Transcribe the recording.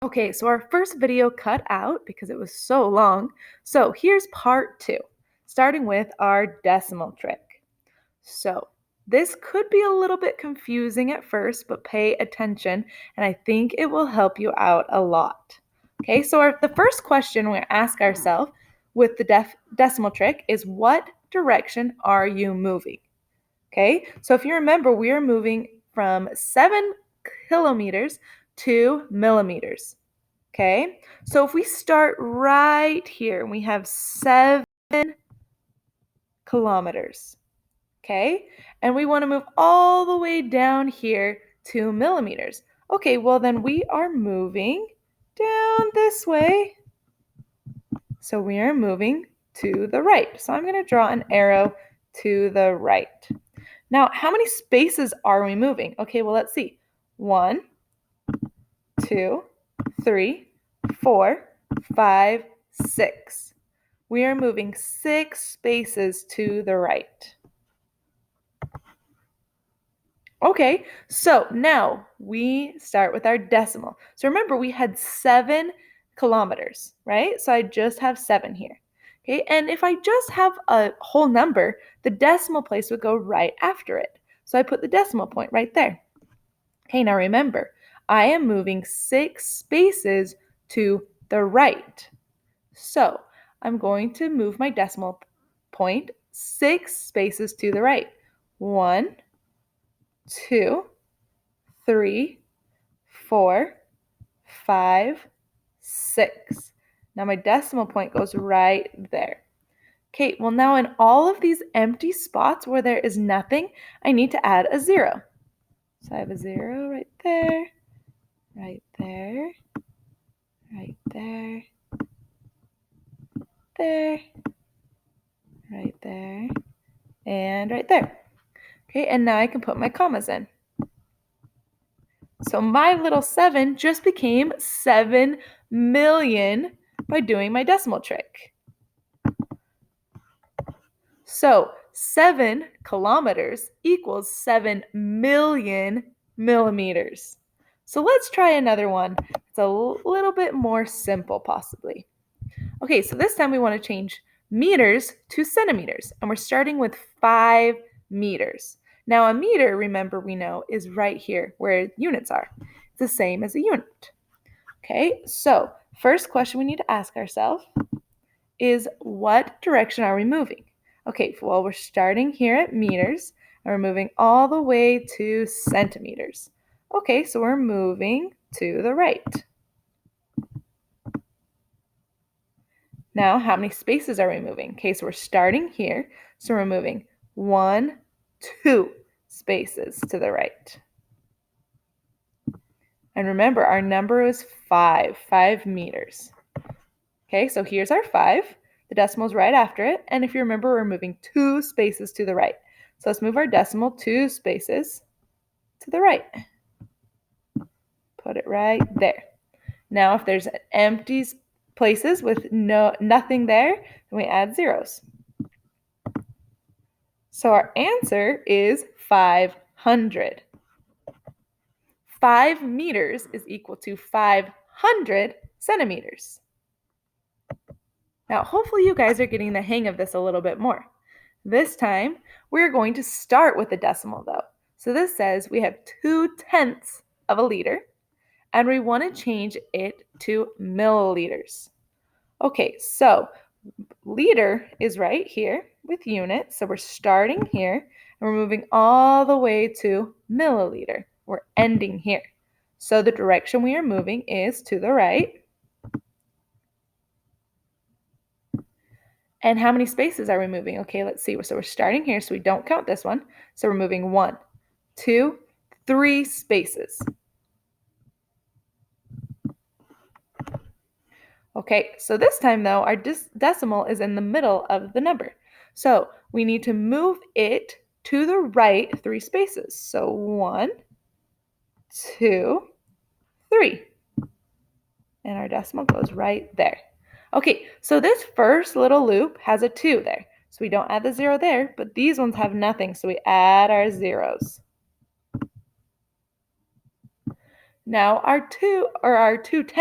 Okay, so our first video cut out because it was so long. So here's part 2, starting with our decimal trick. So this could be a little bit confusing at first, but pay attention and I think it will help you out a lot. Okay, so the first question we ask ourselves with the decimal trick is, what direction are you moving? Okay, so if you remember, we are moving from 7 kilometers to millimeters. Okay, so if we start right here, we have 7 kilometers. Okay, and we want to move all the way down here to millimeters. Okay, well then we are moving down this way. So we are moving to the right. So I'm going to draw an arrow to the right. Now, how many spaces are we moving? Okay, well, let's see. 1, 2, 3, 4, 5, 6. We are moving 6 spaces to the right. Okay, so now we start with our decimal. So remember, we had 7 kilometers, right? So I just have 7 here. Okay, and if I just have a whole number, the decimal place would go right after it. So I put the decimal point right there. Okay, now remember, I am moving 6 spaces to the right. So I'm going to move my decimal point 6 spaces to the right. 1, 2, 3, 4, 5, 6. Now my decimal point goes right there. Okay, well now in all of these empty spots where there is nothing, I need to add a 0. So I have a 0 right there, right there, right there, there, right there, and right there. Okay, and now I can put my commas in. So my little 7 just became 7 million by doing my decimal trick. So 7 kilometers equals 7 million millimeters. So let's try another one. It's a little bit more simple, possibly. Okay, so this time we want to change meters to centimeters, and we're starting with 5 meters. Now, a meter, remember, we know, is right here where units are. It's the same as a unit. Okay, so first question we need to ask ourselves is, what direction are we moving? Okay, well, we're starting here at meters, and we're moving all the way to centimeters. Okay, so we're moving to the right. Now, how many spaces are we moving? Okay, so we're starting here, so we're moving 1, 2 spaces to the right. And remember, our number is 5 meters. Okay, so here's our 5. The decimal is right after it. And if you remember, we're moving 2 spaces to the right. So let's move our decimal 2 spaces to the right. Put it right there. Now, if there's empty places with nothing there, then we add zeros. So our answer is 500. 5 meters is equal to 500 centimeters. Now, hopefully you guys are getting the hang of this a little bit more. This time, we're going to start with the decimal though. So this says we have 2/10 of a liter, and we want to change it to milliliters. Okay, so liter is right here with units. So we're starting here, and we're moving all the way to milliliter. We're ending here. So the direction we are moving is to the right. And how many spaces are we moving? Okay, let's see. So we're starting here, so we don't count this one. So we're moving 1, 2, 3 spaces. Okay, so this time though, our decimal is in the middle of the number. So we need to move it to the right 3 spaces. So 1, 2, 3. And our decimal goes right there. Okay, so this first little loop has a 2 there. So we don't add the 0 there, but these ones have nothing, so we add our zeros. Now our 2/10